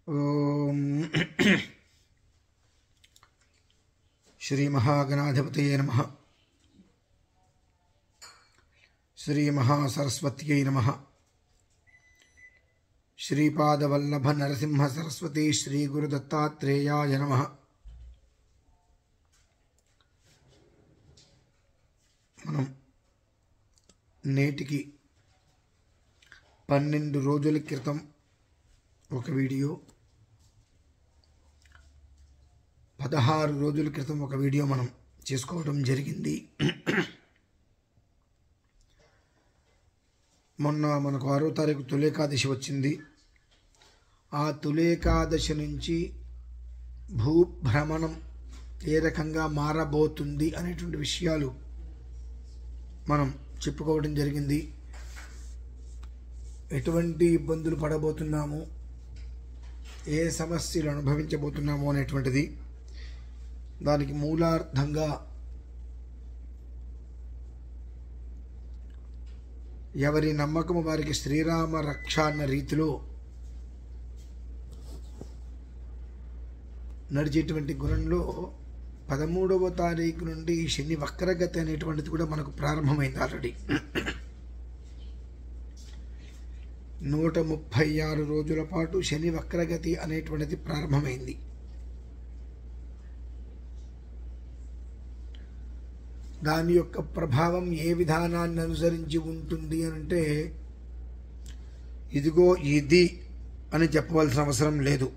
ఓం శ్రీ మహాగణాధిపతయే నమః. శ్రీ మహాసరస్వత్యై నమః. శ్రీపాదవల్లభ నరసింహ సరస్వతి శ్రీ గురుదత్తాత్రేయాయ నమః. మనం నేటికి 12 రోజుల క్రితం ఒక వీడియో, 16 రోజుల క్రితం ఒక వీడియో మనం చేసుకోవడం జరిగింది. మొన్న మనకు 6వ తారీఖు తులేకాదశి వచ్చింది. ఆ తులేకాదశి నుంచి భూభ్రమణం ఏ రకంగా మారబోతుంది అనేటువంటి విషయాలు మనం చెప్పుకోవడం జరిగింది. ఎటువంటి ఇబ్బందులు పడబోతున్నాము, ఏ సమస్యలు అనుభవించబోతున్నాము అనేటువంటిది, దానికి మూలార్థంగా ఎవరి నమ్మకము వారికి శ్రీరామ రక్ష అన్న రీతిలో నడిచేటువంటి గుణంలో 13వ తారీఖు నుండి శని వక్రగతి అనేటువంటిది కూడా మనకు ప్రారంభమైంది. ఆల్రెడీ 136 రోజుల పాటు శని వక్రగతి అనేటువంటిది ప్రారంభమైంది. దాని యొక్క ప్రభావం ఏ విధానాన్ని అనుసరించి ఉంటుంది అంటే, ఇదిగో ఇది అని చెప్పవలసిన అవసరం లేదు.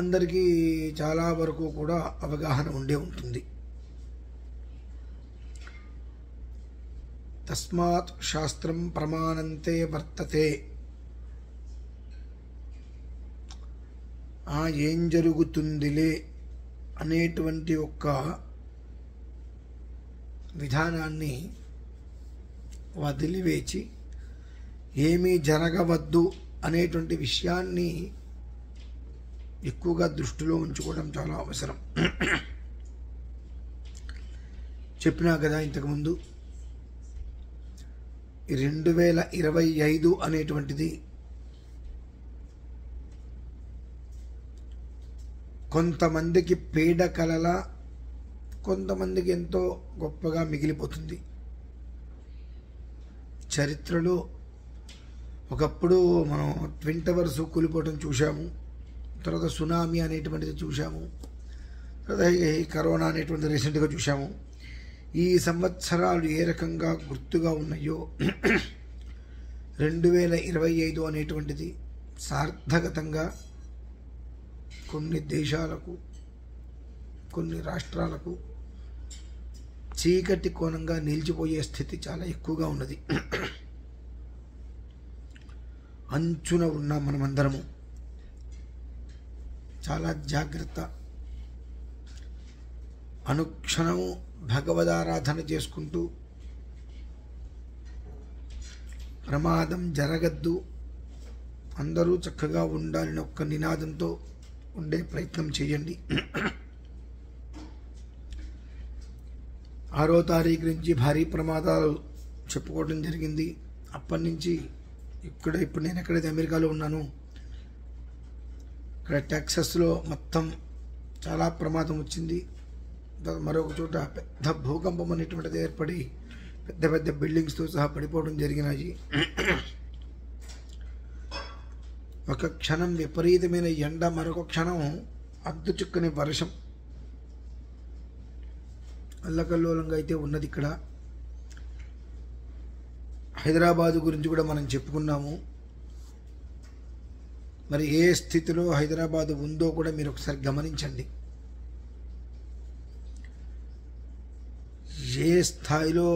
అందరికీ చాలా వరకు కూడా అవగాహన ఉండే ఉంటుంది. తస్మాత్ శాస్త్రం ప్రమాణంతే వర్తతే. ఏం జరుగుతుందిలే అనేటువంటి ఒక్క విధానాన్ని వదిలివేచి ఏమీ జరగవద్దు అనేటువంటి విషయాన్ని ఎక్కువగా దృష్టిలో ఉంచుకోవడం చాలా అవసరం. చెప్పినా కదా ఇంతకుముందు, 2025 అనేటువంటిది కొంతమందికి పీడకలల, కొంతమందికి ఎంతో గొప్పగా మిగిలిపోతుంది. చరిత్రలో ఒకప్పుడు మనం ట్విన్ టవర్స్ కూలిపోవటం చూసాము, తర్వాత సునామీ అనేటువంటిది చూసాము, తర్వాత ఈ కరోనా అనేటువంటిది రీసెంట్గా చూసాము. ఈ సంవత్సరాలు ఏ రకంగా గుర్తుగా ఉన్నాయో 2025 అనేటువంటిది సార్థకతంగా కొన్ని దేశాలకు, కొన్ని రాష్ట్రాలకు చీకటి కోణంగా నిలిచిపోయే స్థితి చాలా ఎక్కువగా ఉన్నది. అంచున ఉన్నాం మనమందరము. చాలా జాగ్రత్త. అనుక్షణము భగవదారాధన చేసుకుంటూ ప్రమాదం జరగద్దు, అందరూ చక్కగా ఉండాలని ఒక్క నినాదంతో ఉండే ప్రయత్నం చేయండి. 6వ తారీఖు నుంచి భారీ ప్రమాదాలు చెప్పుకోవడం జరిగింది. అప్పటి నుంచి ఇప్పుడు నేను ఎక్కడైతే అమెరికాలో ఉన్నాను, ఇక్కడ టెక్సస్లో మొత్తం చాలా ప్రమాదం వచ్చింది. మరొక చోట పెద్ద భూకంపం అనేటువంటిది ఏర్పడి పెద్ద పెద్ద బిల్డింగ్స్తో సహా పడిపోవడం జరిగినాయి. ఒక క్షణం విపరీతమైన ఎండ, మరొక క్షణం అద్దు చుక్కని వర్షం అల్లకల్లోలంగా అయితే ఉన్నది. ఇక్కడ హైదరాబాదు గురించి కూడా మనం చెప్పుకున్నాము. మరి ఏ స్థితిలో హైదరాబాదు ఉందో కూడా మీరు ఒకసారి గమనించండి. ఏ స్థాయిలో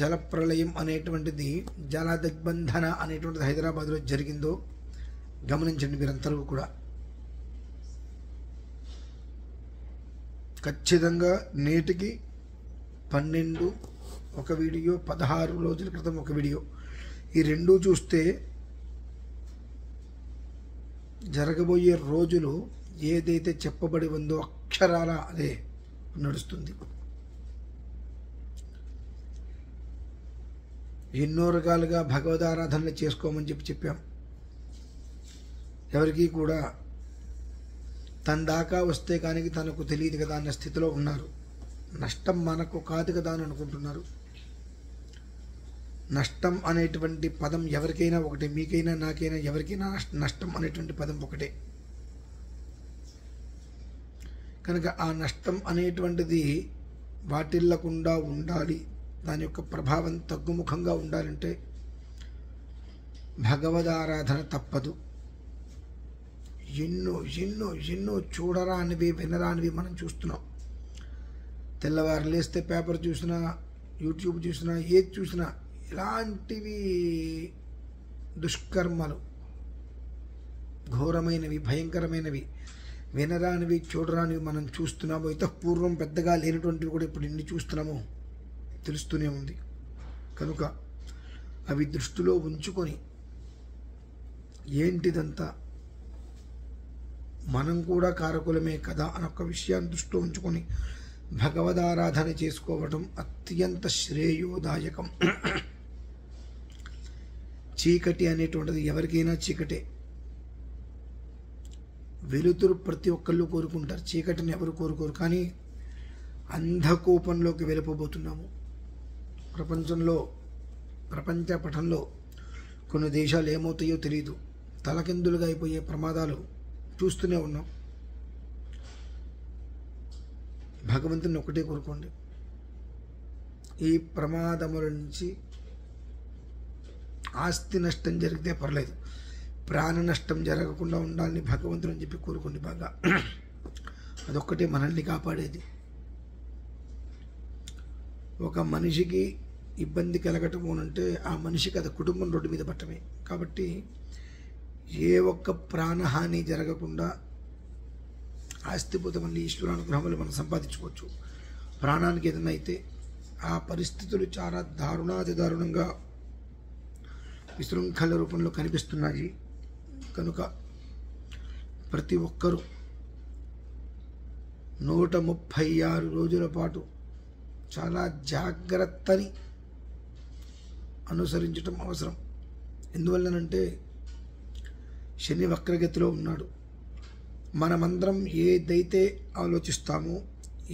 జలప్రళయం అనేటువంటిది, జల దిగ్బంధన అనేటువంటిది హైదరాబాద్లో జరిగిందో గమనించండి మీరందరూ కూడా. ఖచ్చితంగా నేటికి 12 ఒక వీడియో, 16 రోజుల క్రితం ఒక వీడియో, ఈ రెండూ చూస్తే జరగబోయే రోజులు ఏదైతే చెప్పబడి ఉందో అక్షరాల అదే నడుస్తుంది. ఎన్నో రకాలుగా భగవదారాధనలు చేసుకోమని చెప్పాం. ఎవరికి కూడా తన దాకా వస్తే కానీ తనకు తెలియదు కదా అన్న స్థితిలో ఉన్నారు. నష్టం మనకు కాదు కదా అని అనుకుంటున్నారు. నష్టం అనేటువంటి పదం ఎవరికైనా ఒకటే, మీకైనా నాకైనా ఎవరికైనా నష్టం అనేటువంటి పదం ఒకటే. కనుక ఆ నష్టం అనేటువంటిది వాటిల్లకుండా ఉండాలి, దాని యొక్క ప్రభావం తగ్గుముఖంగా ఉండాలంటే భగవదారాధన తప్పదు. ఎన్నో ఎన్నో ఎన్నో చూడరానివి వినరానివి మనం చూస్తున్నాం. తెల్లవారు లేస్తే పేపర్ చూసినా, యూట్యూబ్ చూసినా, ఏది చూసినా ఇలాంటివి దుష్కర్మలు, ఘోరమైనవి, భయంకరమైనవి, వినరానివి, చూడరానివి మనం చూస్తున్నాము. అయితే పూర్వం పెద్దగా లేనటువంటివి కూడా ఇప్పుడు ఇన్ని చూస్తున్నాము, తెలుస్తూనే ఉంది. కనుక అవి దృష్టిలో ఉంచుకొని ఏంటిదంతా మనం కూడా కారకులమే కదా అనొక విషయాన్ని దృష్టిలో ఉంచుకొని భగవదారాధన చేసుకోవటం అత్యంత శ్రేయోదాయకం. చీకటి అనేటువంటిది ఎవరికైనా చీకటే. వెలుతురు ప్రతి ఒక్కళ్ళు కోరుకుంటారు, చీకటిని ఎవరు కోరుకోరు. కానీ అంధకూపంలోకి వెళ్ళిపోబోతున్నాము. ప్రపంచ పటంలో కొన్ని దేశాలు ఏమవుతాయో తెలియదు, తలకిందులుగా అయిపోయే ప్రమాదాలు చూస్తూనే ఉన్నాం. భగవంతుని ఒకటే కోరుకోండి, ఈ ప్రమాదముల నుంచి ఆస్తి నష్టం జరిగితే పర్లేదు, ప్రాణ నష్టం జరగకుండా ఉండాలని భగవంతుని అని చెప్పి కోరుకోండి బాగా. అదొక్కటే మనల్ని కాపాడేది. ఒక మనిషికి ఇబ్బంది కలగటము అంటే ఆ మనిషికి అది కుటుంబం రోడ్డు మీద పట్టమే. కాబట్టి ఏ ఒక్క ప్రాణహాని జరగకుండా ఆస్తిపోతే మళ్ళీ ఈశ్వరానుగ్రహం వల్ల మనం సంపాదించుకోవచ్చు. ప్రాణానికి ఏదైనా అయితే ఆ పరిస్థితులు చాలా దారుణాతి దారుణంగా విశృంఖల రూపంలో కనిపిస్తున్నాయి. కనుక ప్రతి ఒక్కరూ 136 రోజుల పాటు చాలా జాగ్రత్తని అనుసరించటం అవసరం. ఎందువల్లనంటే శని వక్రగతిలో ఉన్నాడు. మనమందరం ఏదైతే ఆలోచిస్తామో,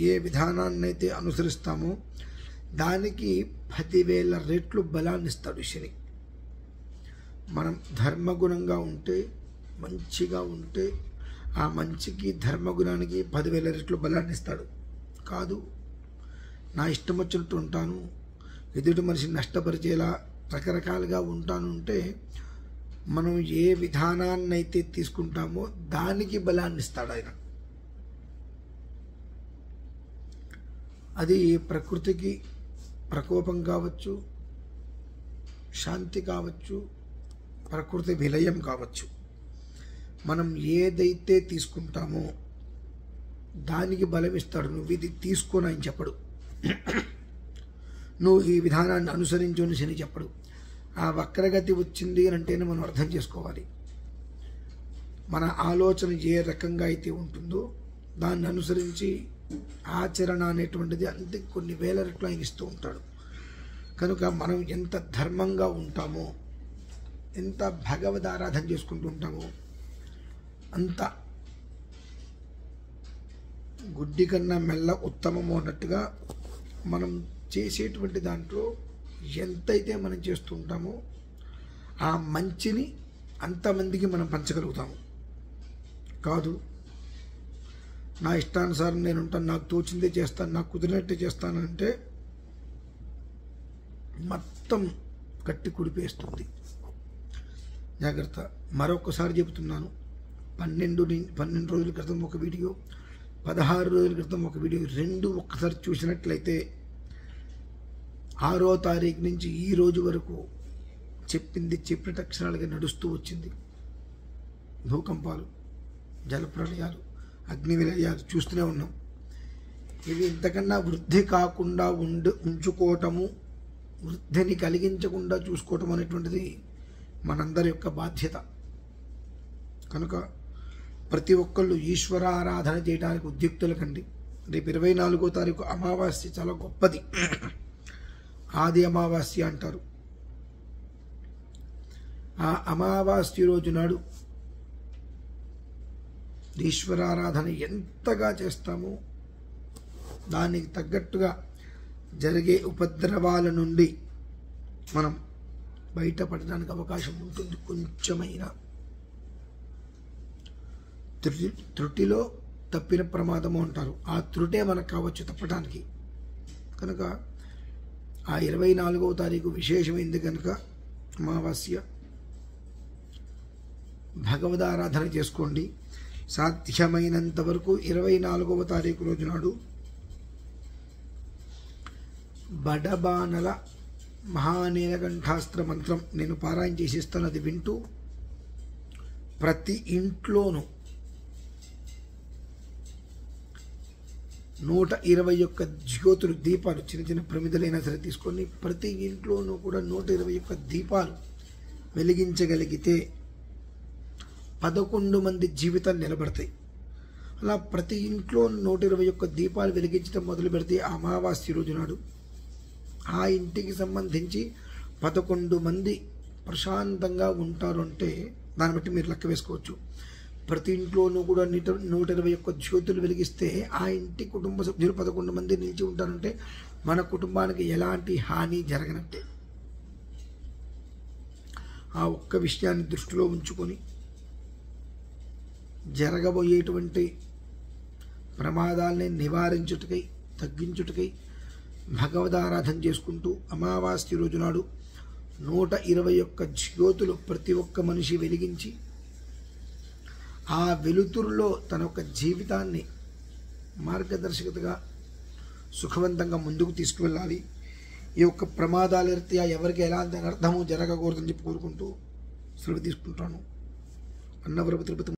ఏ విధానాన్నైతే అనుసరిస్తామో దానికి 10,000 రెట్లు బలాన్ని ఇస్తాడు శని. మనం ధర్మగుణంగా ఉంటే, మంచిగా ఉంటే ఆ మంచికి ధర్మగుణానికి 10,000 రెట్లు బలాన్ని ఇస్తాడు. కాదు నా ఇష్టం వచ్చినట్టు ఉంటాను, ఎదుటి మనిషిని నష్టపరిచేలా రకరకాలుగా ఉంటాను అంటే మనం ఏ విధానాన్నైతే తీసుకుంటామో దానికి బలాన్ని ఇస్తాడు ఆయన. అది ప్రకృతికి ప్రకోపం కావచ్చు, శాంతి కావచ్చు, ప్రకృతి విలయం కావచ్చు. మనం ఏదైతే తీసుకుంటామో దానికి బలం ఇస్తాడు. నువ్వు ఇది తీసుకోని ఆయన చెప్పడు, నువ్వు ఈ విధానాన్ని అనుసరించు అని శని చెప్పడు. ఆ వక్రగతి వచ్చింది అని అంటేనే మనం అర్థం చేసుకోవాలి. మన ఆలోచన ఏ రకంగా అయితే ఉంటుందో దాన్ని అనుసరించి ఆచరణ అనేటువంటిది అంతే కొన్ని వేల రెట్లు ఆయన ఇస్తూ ఉంటాడు. కనుక మనం ఎంత ధర్మంగా ఉంటామో, ఎంత భగవద్ ఆరాధన చేసుకుంటూ ఉంటామో అంత గుడ్డి కన్నా మెల్ల ఉత్తమము అన్నట్టుగా మనం చేసేటువంటి దాంట్లో ఎంతైతే మనం చేస్తూ ఉంటామో ఆ మంచిని అంతమందికి మనం పంచగలుగుతాము. కాదు నా ఇష్టానుసారం నేను ఉంటాను, నాకు తోచిందే చేస్తాను, నాకు కుదిరినట్టే చేస్తానంటే మొత్తం కట్టి కుడిపేస్తుంది. జాగ్రత్త. మరొకసారి చెబుతున్నాను, 12 రోజుల క్రితం ఒక వీడియో, 16 రోజుల క్రితం ఒక వీడియో, రెండు ఒక్కసారి చూసినట్లయితే 6వ తారీఖు నుంచి ఈ రోజు వరకు చెప్పింది చెప్పిన అక్షరాలుగా నడుస్తూ వచ్చింది. భూకంపాలు, జలప్రళయాలు, అగ్ని విలయాలు చూస్తూనే ఉన్నాం. ఇవి ఇంతకన్నా వృద్ధి కాకుండా ఉంచుకోవటము, వృద్ధిని కలిగించకుండా చూసుకోవటం అనేటువంటిది మనందరి యొక్క బాధ్యత. కనుక ప్రతి ఒక్కళ్ళు ఈశ్వర ఆరాధన చేయడానికి ఉద్యుక్తులు కండి. రేపు 24వ తారీఖు అమావాస్య చాలా గొప్పది, ఆది అమావాస్య అంటారు. ఆ అమావాస్య రోజు నాడు ఈశ్వరారాధన ఎంతగా చేస్తామో దానికి తగ్గట్టుగా జరిగే ఉపద్రవాల నుండి మనం బయటపడడానికి అవకాశం ఉంటుంది. కొంచెమైనా త్రుటిలో తప్పిన ప్రమాదము అంటారు. ఆ త్రుటే మనకు కావచ్చు తప్పడానికి. కనుక ఆ 24వ తారీఖు విశేషమైంది కనుక అమావాస్య భగవదారాధన చేసుకోండి. సాధ్యమైనంత వరకు 24వ తారీఖు రోజు నాడు బడబానల మహానీలకంఠాస్త్ర మంత్రం నేను పారాయణ చేసిస్తాను. అది వింటూ ప్రతి ఇంట్లోనూ 121 జ్యోతులు, దీపాలు, చిన్న చిన్న ప్రమిదలైనా సరే తీసుకొని ప్రతి ఇంట్లోనూ కూడా 121 దీపాలు వెలిగించగలిగితే 11 మంది జీవితాలు నిలబడతాయి. అలా ప్రతి ఇంట్లో 121 దీపాలు వెలిగించడం మొదలు పెడితే అమావాస్య రోజు నాడు ఆ ఇంటికి సంబంధించి 11 మంది ప్రశాంతంగా ఉంటారు అంటే దాన్ని బట్టి మీరు లెక్క వేసుకోవచ్చు. ప్రతి ఇంట్లోనూ కూడా 121 జ్యోతులు వెలిగిస్తే ఆ ఇంటి కుటుంబ సభ్యులు 11 మంది నిలిచి ఉంటారంటే మన కుటుంబానికి ఎలాంటి హాని జరగనట్టే. ఆ ఒక్క విషయాన్ని దృష్టిలో ఉంచుకొని జరగబోయేటువంటి ప్రమాదాలని నివారించుటకై, తగ్గించుటకై భగవదారాధన చేసుకుంటూ అమావాస్య రోజు నాడు 121 జ్యోతులు ప్రతి ఒక్క మనిషి వెలిగించి ఆ వెలుతురులో తన యొక్క జీవితాన్ని మార్గదర్శకతగా సుఖవంతంగా ముందుకు తీసుకువెళ్ళాలి. ఈ యొక్క ప్రమాదాల రీత్యా ఎవరికి ఎలాంటి అనర్థము జరగకూడదని చెప్పి కోరుకుంటూ సెలవు తీసుకుంటాను. అన్నవరపు తిరుపతి